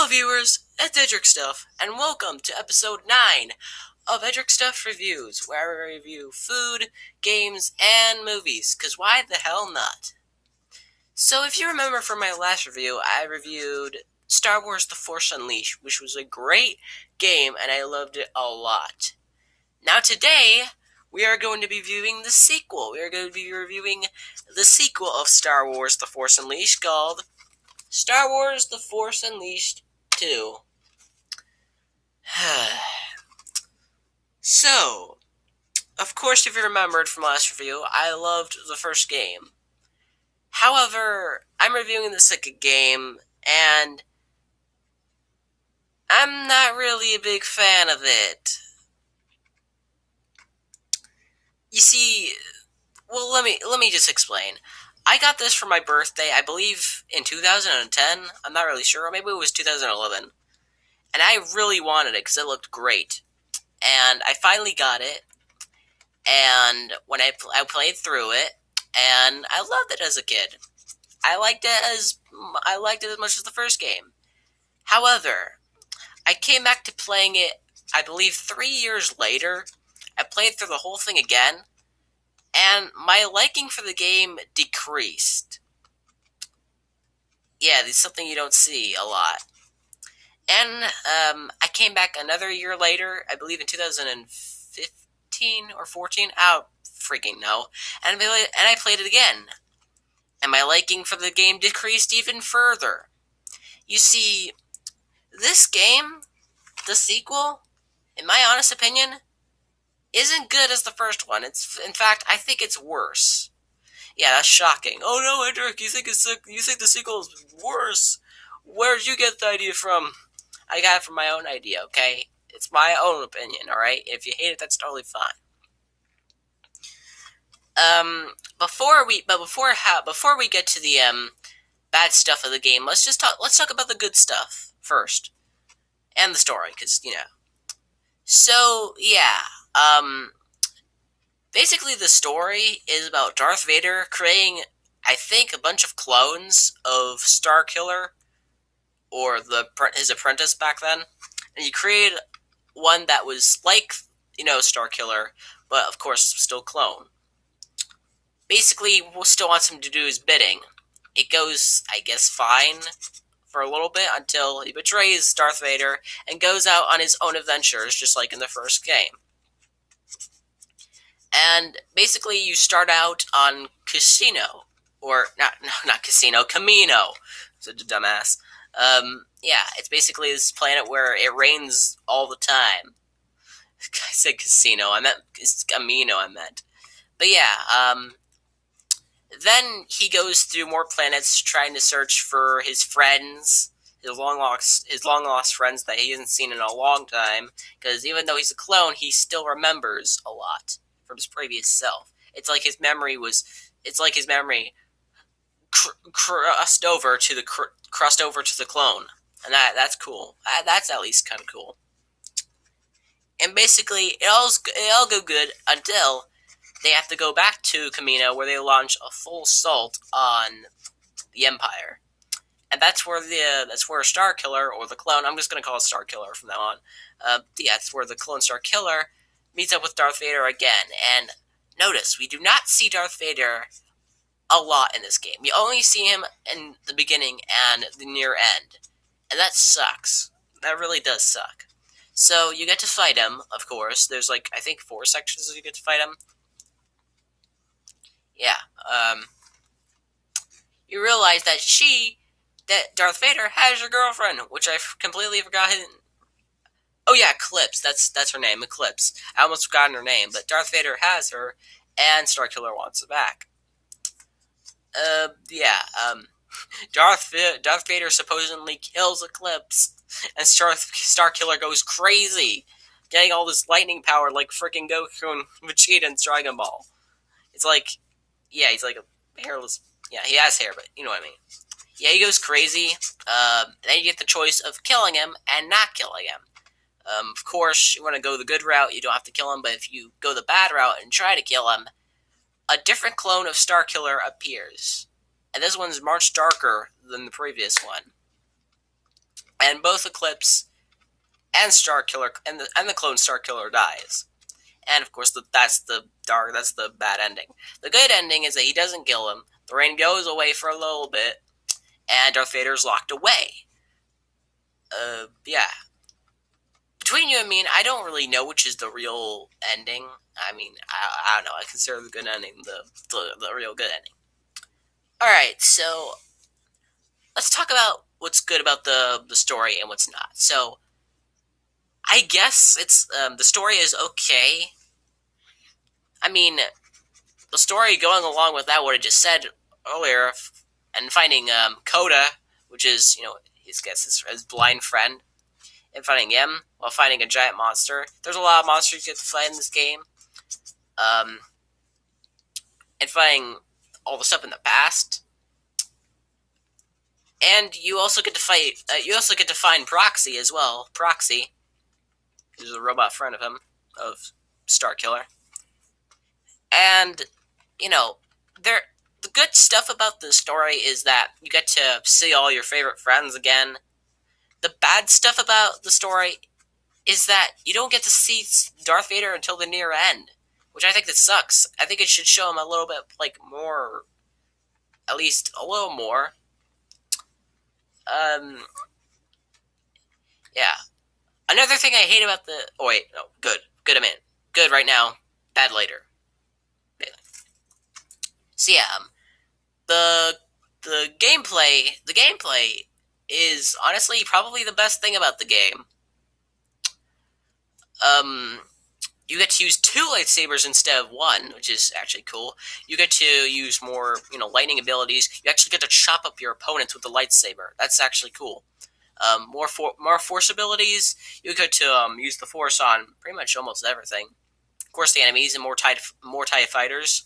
viewers, it's edrickSTUF, and welcome to episode 9 of edrickSTUF Reviews, where I review food, games, and movies, cause why the hell not? So if you remember from my last review, I reviewed Star Wars The Force Unleashed, which was a great game, and I loved it a lot. Now today, we are going to be viewing the sequel. We are going to be reviewing the sequel of Star Wars The Force Unleashed, called Star Wars The Force Unleashed 2. So, of course, if you remembered from last review, I loved the first game. However, I'm reviewing the second game, and I'm not really a big fan of it. You see, well, let me just explain. I got this for my birthday, I believe, in 2010. I'm not really sure. Maybe it was 2011. And I really wanted it because it looked great. And I finally got it. And when I played through it, and I loved it as a kid. I liked it as much as the first game. However, I came back to playing it, I believe, 3 years later. I played through the whole thing again, and my liking for the game decreased. Yeah, it's something you don't see a lot. And I came back another year later, I believe in 2015 or 14. I don't freaking know. And I played it again. And my liking for the game decreased even further. You see, this game, the sequel, in my honest opinion, isn't good as the first one. In fact, I think it's worse. Yeah, that's shocking. Oh no, Edric, you think the sequel is worse? Where'd you get the idea from? I got it from my own idea, okay? It's my own opinion, alright? If you hate it, that's totally fine. Before we get to the bad stuff of the game, let's talk about the good stuff first. And the story, because, you know. So, yeah, basically the story is about Darth Vader creating, I think, a bunch of clones of Starkiller, or his apprentice back then, and he created one that was like, Starkiller, but of course still clone. Basically, still wants him to do his bidding. It goes, I guess, fine for a little bit until he betrays Darth Vader and goes out on his own adventures, just like in the first game. And basically, you start out on Casino, or not Casino, Camino. Such a dumbass. Yeah, it's basically this planet where it rains all the time. I said casino, I meant Camino, But yeah, then he goes through more planets trying to search for his friends, his long lost friends that he hasn't seen in a long time, because even though he's a clone, he still remembers a lot from his previous self. It's like his memory crossed over to the clone. And that's cool. That's at least kind of cool. And basically, it all go good until they have to go back to Camino, where they launch a full assault on the Empire. And that's where Starkiller, or the clone, I'm just going to call it Starkiller from now on. Yeah, that's where the clone Starkiller meets up with Darth Vader again. And notice, we do not see Darth Vader a lot in this game. We only see him in the beginning and the near end. And that sucks. That really does suck. So, you get to fight him, of course. There's, I think 4 sections you get to fight him. Yeah, you realize that Darth Vader has your girlfriend, which I completely forgot. Oh yeah, Eclipse, that's her name, Eclipse. I almost forgotten her name, but Darth Vader has her, and Starkiller wants it back. Darth Vader supposedly kills Eclipse, and Starkiller goes crazy, getting all this lightning power like freaking Goku and Vegeta in Dragon Ball. It's like, yeah, he's like a hairless, yeah, he has hair, but you know what I mean. Yeah, he goes crazy. Then you get the choice of killing him and not killing him. Of course, you want to go the good route, you don't have to kill him, but if you go the bad route and try to kill him, a different clone of Starkiller appears. And this one's much darker than the previous one. and both Eclipse and Star Killer and the clone Star Killer dies. And of course, that's the bad ending. The good ending is that he doesn't kill him. The rain goes away for a little bit, and Darth Vader is locked away. Yeah. Between you and me, I don't really know which is the real ending. I mean, I don't know. I consider the good ending the real good ending. All right, so let's talk about what's good about the story and what's not. So I guess it's the story is okay. I mean, the story going along with that, what I just said earlier, and finding Coda, which is his blind friend, and finding him while fighting a giant monster. There's a lot of monsters you get to fight in this game, and fighting all the stuff in the past. And you also get to fight. You also get to find Proxy as well. Proxy, who's a robot friend of him, of Star Killer. And the good stuff about the story is that you get to see all your favorite friends again. The bad stuff about the story is that you don't get to see Darth Vader until the near end, which I think that sucks. I think it should show him a little bit more, at least a little more. Yeah. Another thing I hate about the... Oh, wait. No. Good. Good a minute. Good right now. Bad later. So, yeah. The gameplay is honestly probably the best thing about the game. You get to use 2 lightsabers instead of 1, which is actually cool. You get to use more, lightning abilities. You actually get to chop up your opponents with the lightsaber. That's actually cool. More force abilities. You get to use the force on pretty much almost everything. Of course, the enemies and more TIE fighters,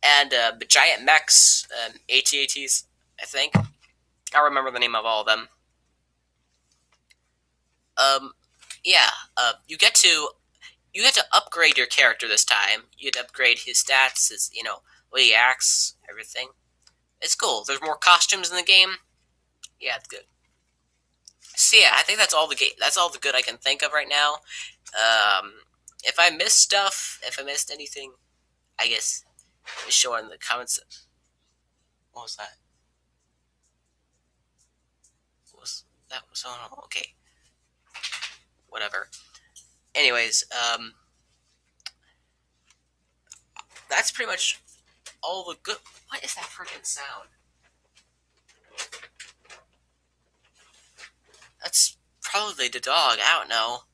and the giant mechs, AT-ATs, I think. I remember the name of all of them. Yeah. You get to upgrade your character this time. You get to upgrade his stats, his what he acts, everything. It's cool. There's more costumes in the game. Yeah, it's good. So yeah, I think that's all the good I can think of right now. If I missed stuff, if I missed anything, I guess just show in the comments. What was that? Oh, okay. Whatever. Anyways, that's pretty much all the good. What is that freaking sound? That's probably the dog. I don't know.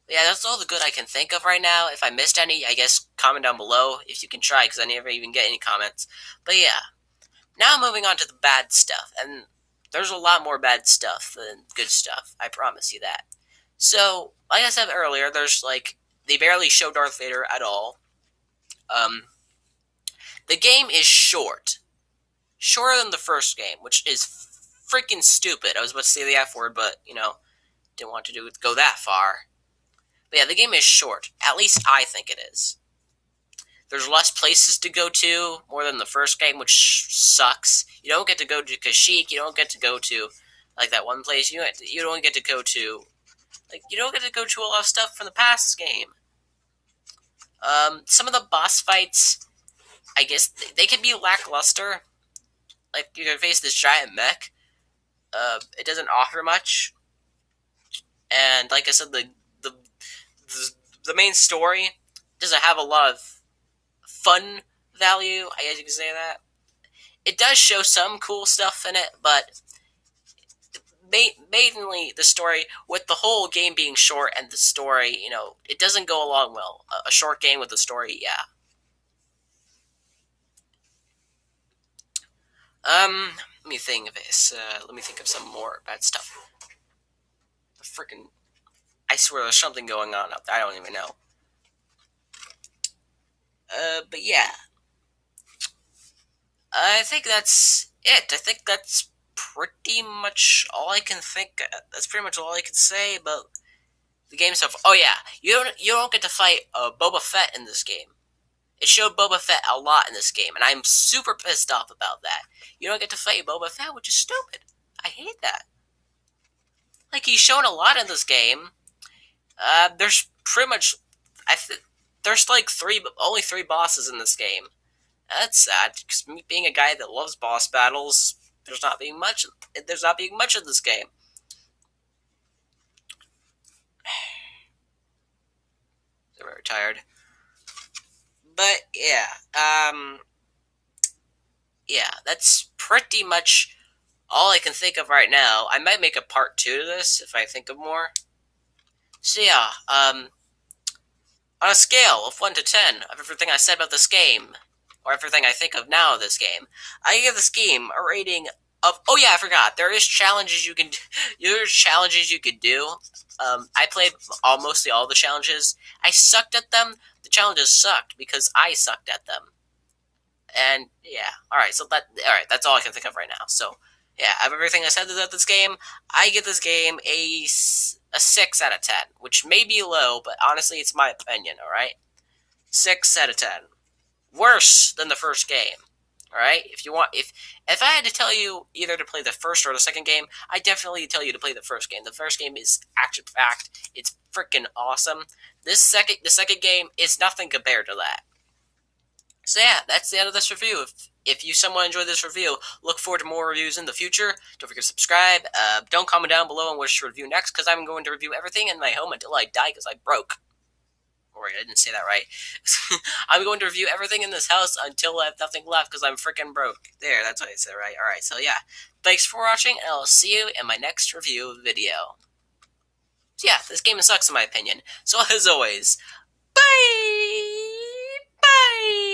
Yeah, that's all the good I can think of right now. If I missed any, I guess comment down below if you can try, because I never even get any comments. But yeah, now moving on to the bad stuff, and there's a lot more bad stuff than good stuff. I promise you that. So, like I said earlier, they barely show Darth Vader at all. The game is shorter than the first game, which is freaking stupid. I was about to say the F word, but didn't want to go that far. But yeah, the game is short. At least I think it is. There's less places to go to, more than the first game, which sucks. You don't get to go to Kashyyyk. You don't get to go to that one place. You don't get to go to a lot of stuff from the past game. Some of the boss fights, I guess they can be lackluster. You can face this giant mech. It doesn't offer much. And like I said, the main story doesn't have a lot of fun value, I guess you could say that. It does show some cool stuff in it, but mainly the story, with the whole game being short and the story, it doesn't go along well. A short game with a story, yeah. Let me think of this. Let me think of some more bad stuff. The freaking... I swear there's something going on out there. I don't even know. But yeah. I think that's it. I think that's pretty much all I can think. That's pretty much all I can say about the game stuff. Oh yeah, you don't get to fight Boba Fett in this game. It showed Boba Fett a lot in this game, and I'm super pissed off about that. You don't get to fight Boba Fett, which is stupid. I hate that. Like, he's shown a lot in this game. There's pretty much, there's like only three bosses in this game. That's sad, because me being a guy that loves boss battles, there's not being much in this game. I'm very tired. But yeah, that's pretty much all I can think of right now. I might make a part 2 to this if I think of more. So yeah, on a scale of 1 to 10 of everything I said about this game, or everything I think of now of this game, I give this game a rating of. Oh yeah, I forgot. There is challenges you can. There's challenges you could do. I played mostly all the challenges. I sucked at them. The challenges sucked because I sucked at them. And yeah, alright, that's all I can think of right now. So yeah, out of everything I said about this game, I give this game a 6 out of 10, which may be low, but honestly, it's my opinion, alright? 6 out of 10. Worse than the first game. Alright? If I had to tell you either to play the first or the second game, I definitely tell you to play the first game. The first game is action-packed. It's freaking awesome. The second game is nothing compared to that. So yeah, that's the end of this review. If you somewhat enjoyed this review, look forward to more reviews in the future. Don't forget to subscribe. Don't comment down below on what to review next, because I'm going to review everything in my home until I die, because I broke. Or I didn't say that right. I'm going to review everything in this house until I have nothing left, because I'm freaking broke. There, that's what I said right. Alright, so yeah. Thanks for watching, and I'll see you in my next review video. So yeah, this game sucks in my opinion. So as always, bye! Bye!